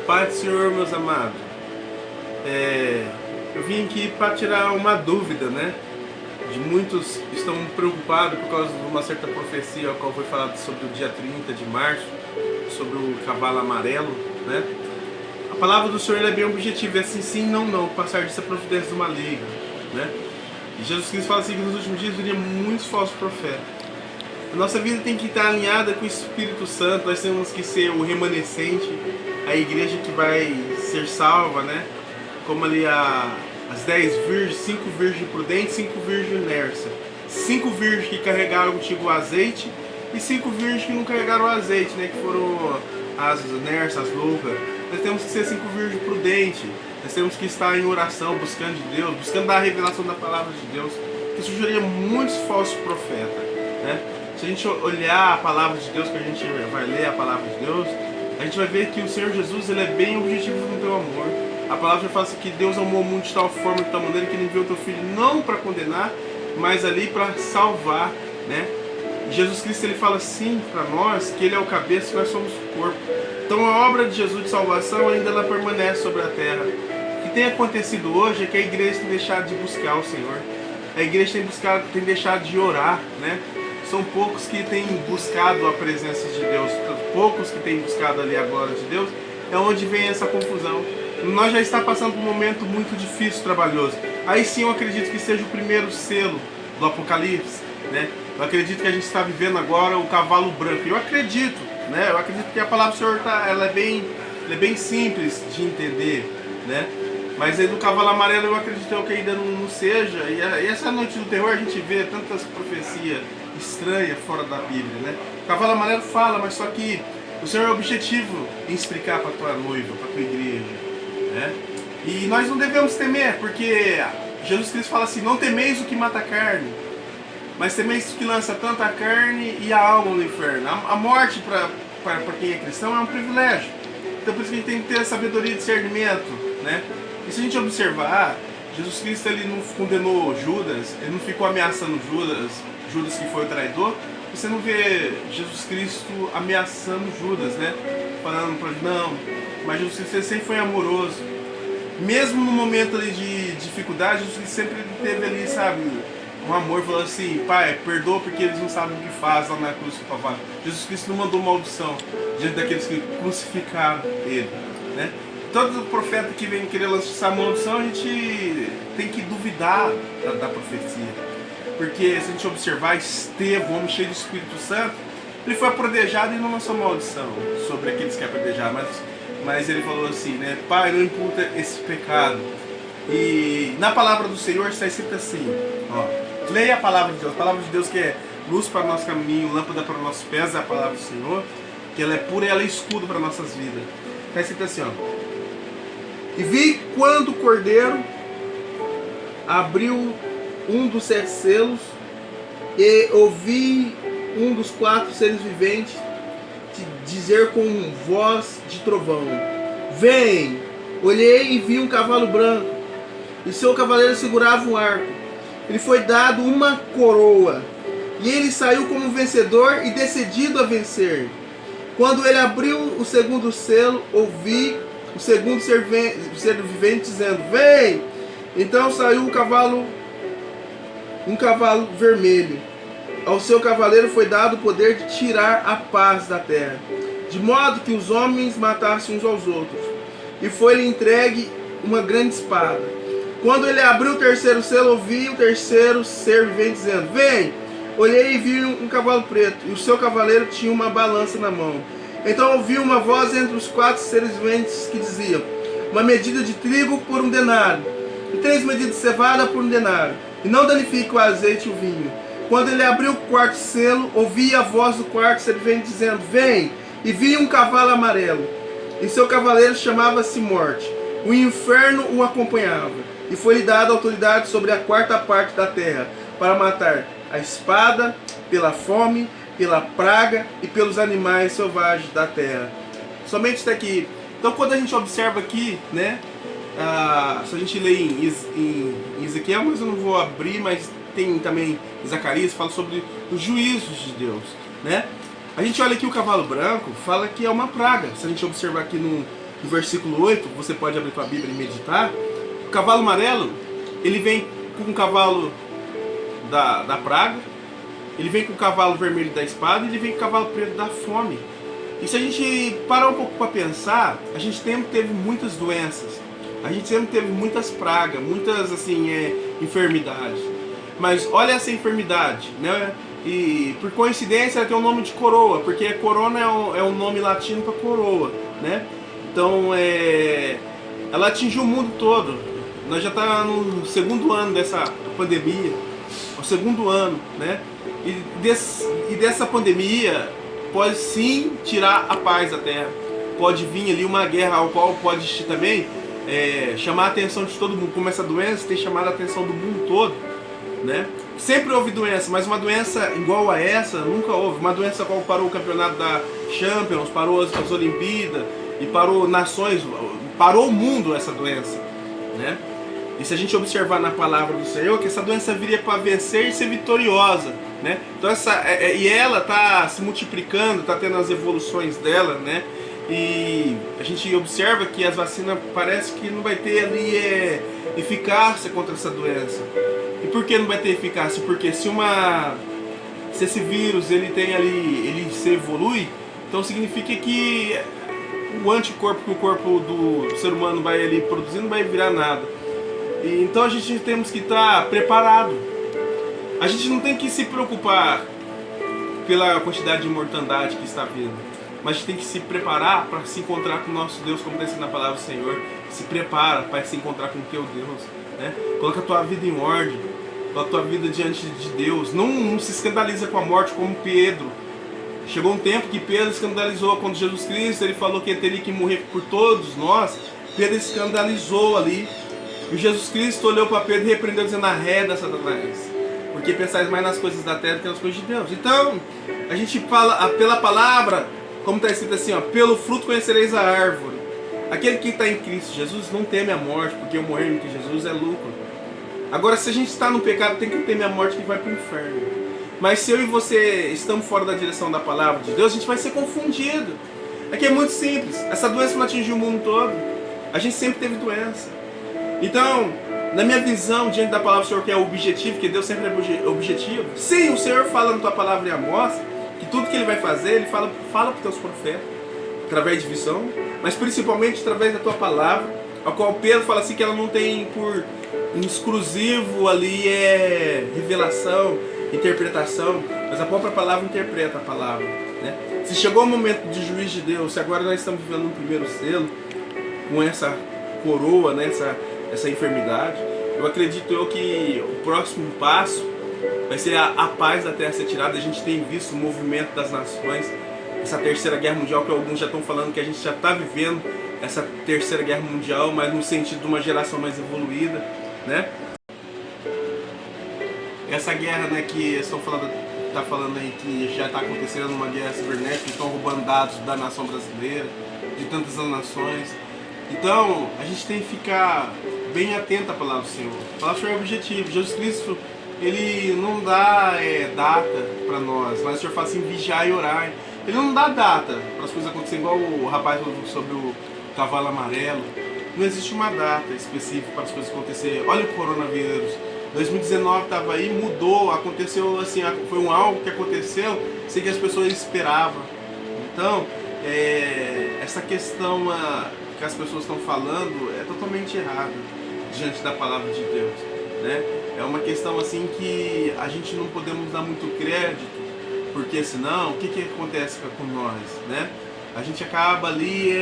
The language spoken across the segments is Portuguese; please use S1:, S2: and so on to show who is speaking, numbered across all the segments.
S1: Pai do Senhor, meus amados, eu vim aqui para tirar uma dúvida, né? De muitos que estão preocupados por causa de uma certa profecia, a qual foi falado sobre o dia 30 de março, sobre o cavalo amarelo, né? A palavra do Senhor é bem objetiva, é assim, sim, não, não, passar disso a providência do maligno, né? E Jesus Cristo fala assim que nos últimos dias viriam muitos falsos profetas. A nossa vida tem que estar alinhada com o Espírito Santo, nós temos que ser o remanescente, a igreja que vai ser salva, né? Como ali as 10 virgens, 5 virgens prudentes, 5 virgens inércia. 5 virgens que carregaram contigo o azeite e 5 virgens que não carregaram o azeite, né? Que foram as inércias, as loucas. Nós temos que ser 5 virgens prudentes. Nós temos que estar em oração, buscando de Deus, buscando dar a revelação da palavra de Deus. Que surgiria muitos falsos profetas, né? Se a gente olhar a palavra de Deus, que a gente vai ler a palavra de Deus, a gente vai ver que o Senhor Jesus, ele é bem objetivo no teu amor. A palavra já fala assim que Deus amou o mundo de tal forma, de tal maneira, que ele enviou o teu Filho não para condenar, mas ali para salvar, né? E Jesus Cristo, ele fala assim para nós, que ele é o cabeça e nós somos o corpo. Então a obra de Jesus de salvação ainda ela permanece sobre a terra. O que tem acontecido hoje é que a igreja tem deixado de buscar o Senhor. A igreja tem deixado de orar, né? São poucos que têm buscado a presença de Deus, poucos que têm buscado ali a glória de Deus, é onde vem essa confusão. Nós já estamos passando por um momento muito difícil, trabalhoso. Aí sim eu acredito que seja o primeiro selo do Apocalipse, né? Eu acredito que a gente está vivendo agora o cavalo branco. Eu acredito, né? Eu acredito que a palavra do Senhor ela é bem simples de entender, né? Mas aí do cavalo amarelo eu acredito que ainda não seja. E essa noite do terror a gente vê tantas profecias estranha fora da Bíblia, né? O cavalo amarelo fala, mas só que o Senhor é objetivo em explicar para tua noiva, para tua igreja, né? E nós não devemos temer, porque Jesus Cristo fala assim: não temeis o que mata a carne, mas temeis o que lança tanto a carne e a alma no inferno. A morte para quem é cristão é um privilégio. Então por isso que a gente tem que ter a sabedoria e discernimento, né? E se a gente observar, Jesus Cristo ele não condenou Judas, ele não ficou ameaçando Judas que foi o traidor. Você não vê Jesus Cristo ameaçando Judas, né? Falando para ele, não, mas Jesus Cristo sempre foi amoroso. Mesmo no momento ali de dificuldade, Jesus Cristo sempre teve ali, sabe, um amor, falando assim: Pai, perdoa porque eles não sabem o que faz lá na cruz do Calvário. Jesus Cristo não mandou maldição diante daqueles que crucificaram ele, né? Todo profeta que vem querer lançar maldição, a gente tem que duvidar da profecia. Porque se a gente observar, Estevão, homem cheio do Espírito Santo, ele foi apredejado e não lançou maldição sobre aqueles que apredejaram. Mas ele falou assim, né? Pai, não imputa esse pecado. E na palavra do Senhor está escrito assim, ó, leia a palavra de Deus que é luz para o nosso caminho, lâmpada para os nossos pés, é a palavra do Senhor, que ela é pura e ela é escudo para nossas vidas. Está escrito assim, ó. E vi quando o Cordeiro abriu um dos 7 selos e ouvi um dos 4 seres viventes dizer com voz de trovão: vem! Olhei e vi um cavalo branco e seu cavaleiro segurava um arco. Ele foi dado uma coroa e ele saiu como vencedor e decidido a vencer. Quando ele abriu o segundo selo, ouvi o segundo ser vivente dizendo: vem! Então saiu um cavalo vermelho. Ao seu cavaleiro foi dado o poder de tirar a paz da terra, de modo que os homens matassem uns aos outros. E foi-lhe entregue uma grande espada. Quando ele abriu o terceiro selo, ouvi o terceiro ser vivente dizendo: vem! Olhei e vi um cavalo preto, e o seu cavaleiro tinha uma balança na mão. Então ouvi uma voz entre os 4 seres viventes que dizia: uma medida de trigo por 1 denário, e 3 medidas de cevada por 1 denário, e não danifique o azeite e o vinho. Quando ele abriu o 4º selo, ouvi a voz do 4º ser vivente dizendo: vem! E vi um cavalo amarelo, e seu cavaleiro chamava-se Morte. O inferno o acompanhava, e foi-lhe dada autoridade sobre a 4ª parte da terra, para matar a espada, pela fome, pela praga e pelos animais selvagens da terra. Somente está aqui. Então quando a gente observa aqui, né, se a gente lê em Ezequiel, mas eu não vou abrir, mas tem também em Zacarias, fala sobre os juízos de Deus, né? A gente olha aqui o cavalo branco, fala que é uma praga. Se a gente observar aqui no versículo 8, você pode abrir tua Bíblia e meditar. O cavalo amarelo, ele vem com o cavalo da praga, ele vem com o cavalo vermelho da espada e ele vem com o cavalo preto da fome. E se a gente parar um pouco para pensar, a gente sempre teve muitas doenças, a gente sempre teve muitas pragas, muitas assim, enfermidades. Mas olha essa enfermidade, né? E por coincidência ela tem o nome de coroa, porque corona é um nome latino para coroa, né? Então ela atingiu o mundo todo. Nós já está no segundo ano dessa pandemia, o segundo ano, né? E dessa pandemia pode sim tirar a paz da terra. Pode vir ali uma guerra ao qual pode também chamar a atenção de todo mundo. Como essa doença tem chamado a atenção do mundo todo, né? Sempre houve doença, mas uma doença igual a essa nunca houve. Uma doença qual parou o campeonato da Champions, parou as Olimpíadas e parou nações, parou o mundo essa doença, né? E se a gente observar na palavra do Senhor, que essa doença viria para vencer e ser vitoriosa, né? Então e ela está se multiplicando, está tendo as evoluções dela, né? E a gente observa que as vacinas parece que não vai ter ali eficácia contra essa doença. E por que não vai ter eficácia? Porque se esse vírus ele tem ali, ele se evolui, então significa que o anticorpo que o corpo do ser humano vai ali produzindo não vai virar nada. E então a gente temos que estar preparado. A gente não tem que se preocupar pela quantidade de mortandade que está vindo, mas a gente tem que se preparar para se encontrar com o nosso Deus, como diz na palavra do Senhor. Se prepara para se encontrar com o teu Deus, né? Coloca a tua vida em ordem, coloca a tua vida diante de Deus. Não se escandaliza com a morte como Pedro. Chegou um tempo que Pedro escandalizou quando Jesus Cristo ele falou que ele teria que morrer por todos nós. Pedro escandalizou ali. E Jesus Cristo olhou para Pedro e repreendeu, dizendo: arreda, Satanás, porque pensais mais nas coisas da terra do que nas coisas de Deus. Então, a gente fala pela palavra, como está escrito assim, ó, pelo fruto conhecereis a árvore. Aquele que está em Cristo Jesus não teme a morte, porque o morrer em Cristo Jesus é lucro. Agora, se a gente está no pecado, tem que temer a morte, que vai para o inferno. Mas se eu e você estamos fora da direção da palavra de Deus, a gente vai ser confundido. Aqui é muito simples. Essa doença não atingiu o mundo todo. A gente sempre teve doença. Então, na minha visão, diante da palavra do Senhor, que é o objetivo, que Deus sempre é objetivo, sim, o Senhor fala na tua palavra em Amós, que tudo que Ele vai fazer, Ele fala para os teus profetas, através de visão, mas principalmente através da tua palavra, a qual Pedro fala assim que ela não tem por exclusivo ali revelação, interpretação, mas a própria palavra interpreta a palavra, né? Se chegou o momento de juiz de Deus, se agora nós estamos vivendo um primeiro selo, com essa coroa, né, essa enfermidade, eu acredito que o próximo passo vai ser a paz da terra ser tirada. A gente tem visto o movimento das nações, essa terceira guerra mundial, que alguns já estão falando que a gente já está vivendo essa terceira guerra mundial, mas no sentido de uma geração mais evoluída, né? Essa guerra, né, que estão falando, tá falando aí que já está acontecendo uma guerra cibernética, que estão roubando dados da nação brasileira, de tantas nações. Então, a gente tem que ficar bem atento à palavra do Senhor. A palavra do Senhor é objetivo. Jesus Cristo, Ele não dá data para nós, mas o Senhor fala assim, vigiar e orar. Ele não dá data para as coisas acontecerem, igual o rapaz falou sobre o cavalo amarelo. Não existe uma data específica para as coisas acontecerem. Olha o coronavírus. 2019 estava aí, mudou, aconteceu assim, foi algo que aconteceu sem que as pessoas esperavam. Então, essa questão que as pessoas estão falando é totalmente errada diante da palavra de Deus, né? É uma questão assim que a gente não podemos dar muito crédito, porque senão o que acontece com nós, né? A gente acaba ali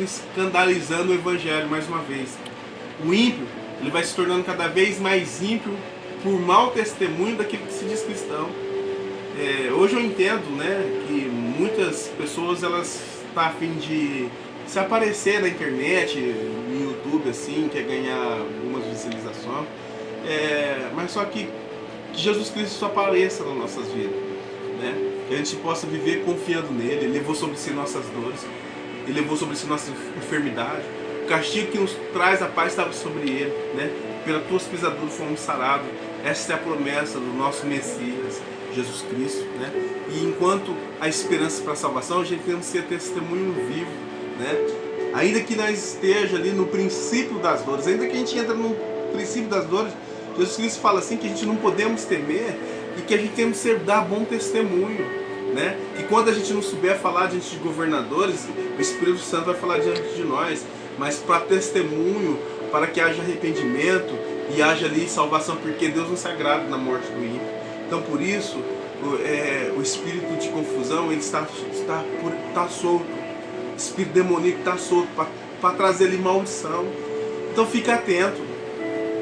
S1: escandalizando o evangelho mais uma vez. O ímpio, ele vai se tornando cada vez mais ímpio por mau testemunho daquele que se diz cristão. Hoje eu entendo, né, que muitas pessoas elas estão a fim de se aparecer na internet, no YouTube, assim, quer ganhar algumas visualizações, mas só que Jesus Cristo só apareça nas nossas vidas, né? Que a gente possa viver confiando nele. Ele levou sobre si nossas dores, Ele levou sobre si nossa enfermidade, o castigo que nos traz a paz estava sobre ele, né? Pelas tuas pisaduras fomos sarados. Essa é a promessa do nosso Messias, Jesus Cristo, né? E enquanto há esperança para a salvação, a gente tem que ser testemunho vivo, né? Ainda que nós esteja ali no princípio das dores, ainda que a gente entre no princípio das dores, Jesus Cristo fala assim que a gente não podemos temer e que a gente tem que dar bom testemunho, né? Que quando a gente não souber falar diante de governadores, o Espírito Santo vai falar diante de nós, mas para testemunho, para que haja arrependimento e haja ali salvação, porque Deus não se agrada na morte do ímpio. Então por isso o espírito de confusão ele está solto, o espírito demoníaco está solto para trazer ali maldição. Então fica atento,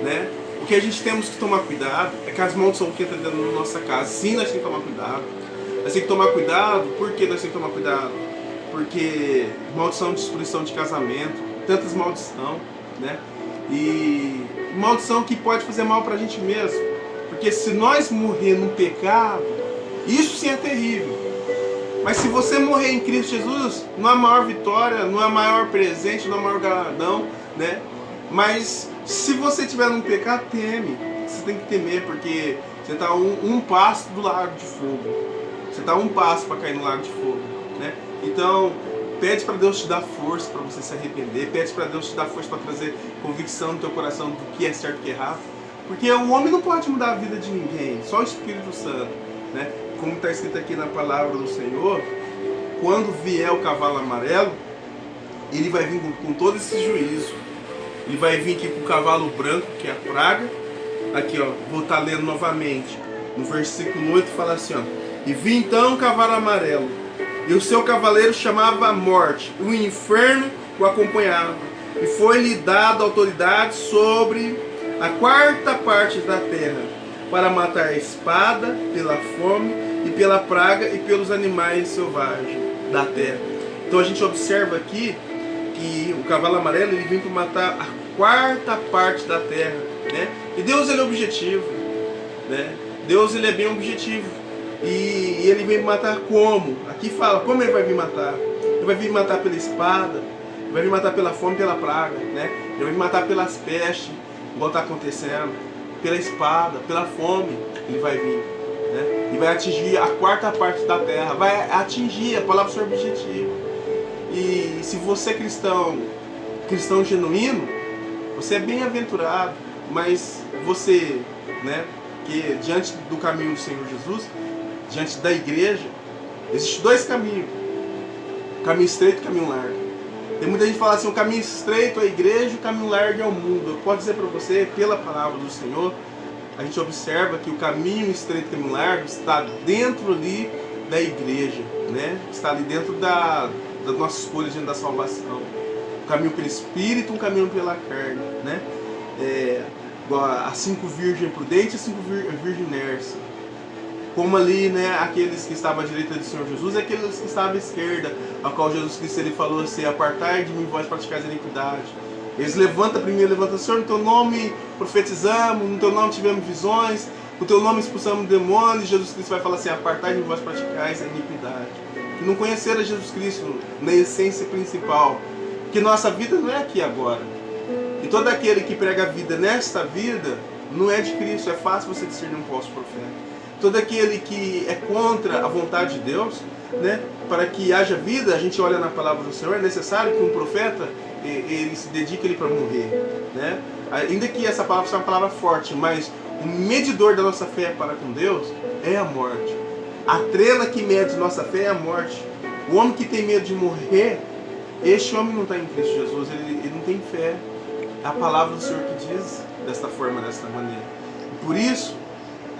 S1: né? O que a gente temos que tomar cuidado é que as maldições que entram dentro da nossa casa, sim, nós temos que tomar cuidado. Nós temos que tomar cuidado. Por que nós temos que tomar cuidado? Porque maldição, destruição de casamento, tantas maldição, né? E maldição que pode fazer mal pra gente mesmo. Porque se nós morrer no pecado, isso sim é terrível. Mas se você morrer em Cristo Jesus, não há maior vitória, não há maior presente, não há maior galardão, né? Mas se você estiver num pecado, teme. Você tem que temer, porque você está um passo do lago de fogo. Você está um passo para cair no lago de fogo, né? Então, pede para Deus te dar força para você se arrepender. Pede para Deus te dar força para trazer convicção no teu coração do que é certo e que é errado. Porque o homem não pode mudar a vida de ninguém, só o Espírito Santo, né? Como está escrito aqui na palavra do Senhor, quando vier o cavalo amarelo, ele vai vir com todo esse juízo. Ele vai vir aqui com o cavalo branco, que é a praga. Aqui, ó, vou estar lendo novamente. No versículo 8 fala assim, ó: e vi então o cavalo amarelo, e o seu cavaleiro chamava a morte, o inferno o acompanhava, e foi-lhe dada autoridade sobre a quarta parte da terra, para matar a espada, pela fome, e pela praga, e pelos animais selvagens da terra. Então a gente observa aqui que o cavalo amarelo ele vem para matar a quarta parte da terra, né? E Deus ele é objetivo, né? Deus ele é bem objetivo. E ele vem matar como? Aqui fala como ele vai vir matar. Ele vai vir matar pela espada, ele vai vir matar pela fome, pela praga, né? Ele vai vir matar pelas pestes, igual está acontecendo, pela espada, pela fome, ele vai vir, né? E vai atingir a quarta parte da terra, vai atingir, a palavra do objetivo. E se você é cristão genuíno, você é bem-aventurado, mas você, né, que diante do caminho do Senhor Jesus, diante da igreja, existem dois caminhos: caminho estreito e caminho largo. Tem muita gente que fala assim: o caminho estreito é a igreja, o caminho largo é o mundo. Eu posso dizer para você, pela palavra do Senhor, a gente observa que o caminho estreito e o caminho largo está dentro ali da igreja, né? Está ali dentro da nossa escolha diante da salvação. Um caminho pelo Espírito, um caminho pela carne, né? As 5 virgens prudentes e 5 virgens inerces. Como ali, né, aqueles que estavam à direita do Senhor Jesus e aqueles que estavam à esquerda, ao qual Jesus Cristo ele falou assim: apartai de mim vós praticais a iniquidade. Eles levantam primeiro, Senhor, no teu nome profetizamos, no teu nome tivemos visões, no teu nome expulsamos demônios. E Jesus Cristo vai falar assim: apartai de mim vós praticais a iniquidade. Que não conheceram Jesus Cristo na essência principal, que nossa vida não é aqui agora. E todo aquele que prega a vida nesta vida não é de Cristo. É fácil você discernir um falso profeta. Todo aquele que é contra a vontade de Deus, né, para que haja vida, a gente olha na palavra do Senhor, é necessário que um profeta ele se dedique para morrer, né? Ainda que essa palavra seja uma palavra forte, mas o medidor da nossa fé para com Deus é a morte. A trena que mede nossa fé é a morte. O homem que tem medo de morrer, este homem não está em Cristo Jesus, ele não tem fé. É a palavra do Senhor que diz desta forma, desta maneira. E por isso,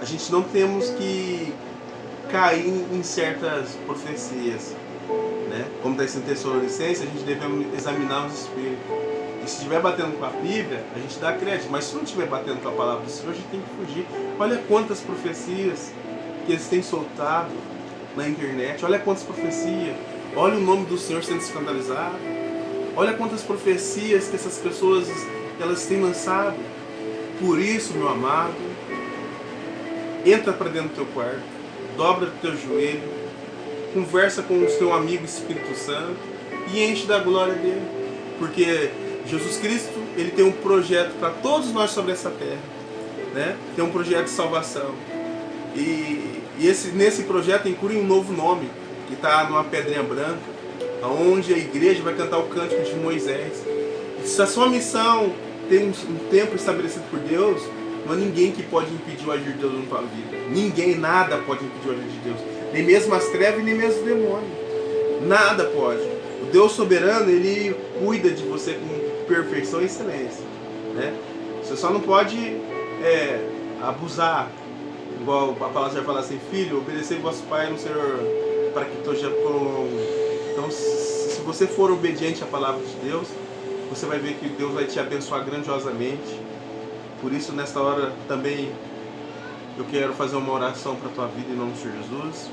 S1: a gente não temos que cair em certas profecias, né? Como está escrito em Tessalonicenses, a gente deve examinar os espíritos. E se estiver batendo com a Bíblia, a gente dá crédito. Mas se não estiver batendo com a palavra do Senhor, a gente tem que fugir. Olha quantas profecias que eles têm soltado na internet. Olha quantas profecias. Olha o nome do Senhor sendo escandalizado. Olha quantas profecias que essas pessoas elas têm lançado. Por isso, meu amado, entra para dentro do teu quarto, dobra o teu joelho, conversa com o seu amigo Espírito Santo e enche da glória dele. Porque Jesus Cristo, ele tem um projeto para todos nós sobre essa terra, né? Tem um projeto de salvação. E nesse projeto inclui um novo nome, que está numa pedrinha branca, aonde a igreja vai cantar o cântico de Moisés. Se a sua missão tem um tempo estabelecido por Deus, não há ninguém que pode impedir o agir de Deus na tua vida. Ninguém, nada pode impedir o agir de Deus. Nem mesmo as trevas, nem mesmo o demônio. Nada pode. O Deus soberano, ele cuida de você com perfeição e excelência, né? Você só não pode abusar. Igual a palavra já fala assim: filho, obedecei vosso pai no Senhor, para que todos já prolongue. Então, se você for obediente à palavra de Deus, você vai ver que Deus vai te abençoar grandiosamente. Por isso, nesta hora também, eu quero fazer uma oração para a tua vida em nome do Senhor Jesus.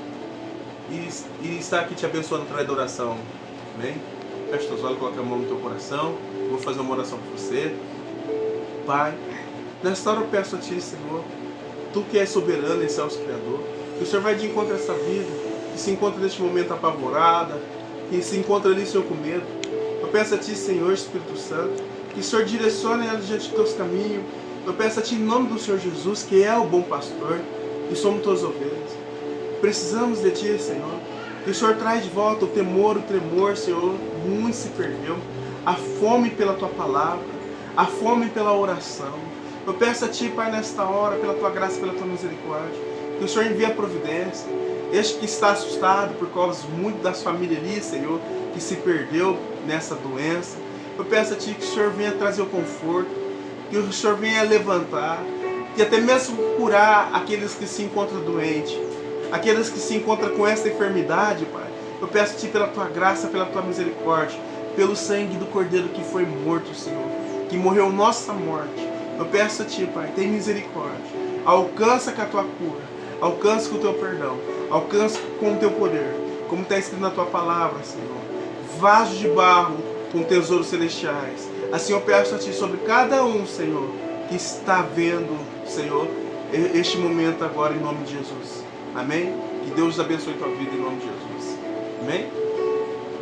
S1: E estar aqui te abençoando através da oração. Amém? Fecha teus olhos, coloca a mão no teu coração. Eu vou fazer uma oração para você. Pai, nesta hora eu peço a Ti, Senhor, Tu que és soberano e céus Criador, que o Senhor vai de encontro a essa vida, que se encontra neste momento apavorada, que se encontra ali, Senhor, com medo. Eu peço a Ti, Senhor, Espírito Santo, que o Senhor direcione ela diante dos teus caminhos. Eu peço a Ti, em nome do Senhor Jesus, que é o bom pastor, e somos tuas ovelhas. Precisamos de Ti, Senhor. Que o Senhor traz de volta o temor, o tremor, Senhor. Muito se perdeu. A fome pela Tua palavra, a fome pela oração. Eu peço a Ti, Pai, nesta hora, pela Tua graça, pela Tua misericórdia, que o Senhor envie a providência. Este que está assustado por causa muito das famílias ali, Senhor, que se perdeu nessa doença. Eu peço a Ti que o Senhor venha trazer o conforto, que o Senhor venha levantar, que até mesmo curar aqueles que se encontram doentes, aqueles que se encontram com essa enfermidade, Pai. Eu peço a Ti pela Tua graça, pela Tua misericórdia, pelo sangue do Cordeiro que foi morto, Senhor, que morreu nossa morte. Eu peço a Ti, Pai, tem misericórdia. Alcança com a Tua cura, alcança com o Teu perdão, alcança com o Teu poder, como está escrito na Tua palavra, Senhor. Vaso de barro com tesouros celestiais. Assim eu peço a Ti sobre cada um, Senhor, que está vendo, Senhor, este momento agora, em nome de Jesus. Amém? Que Deus abençoe tua vida em nome de Jesus. Amém?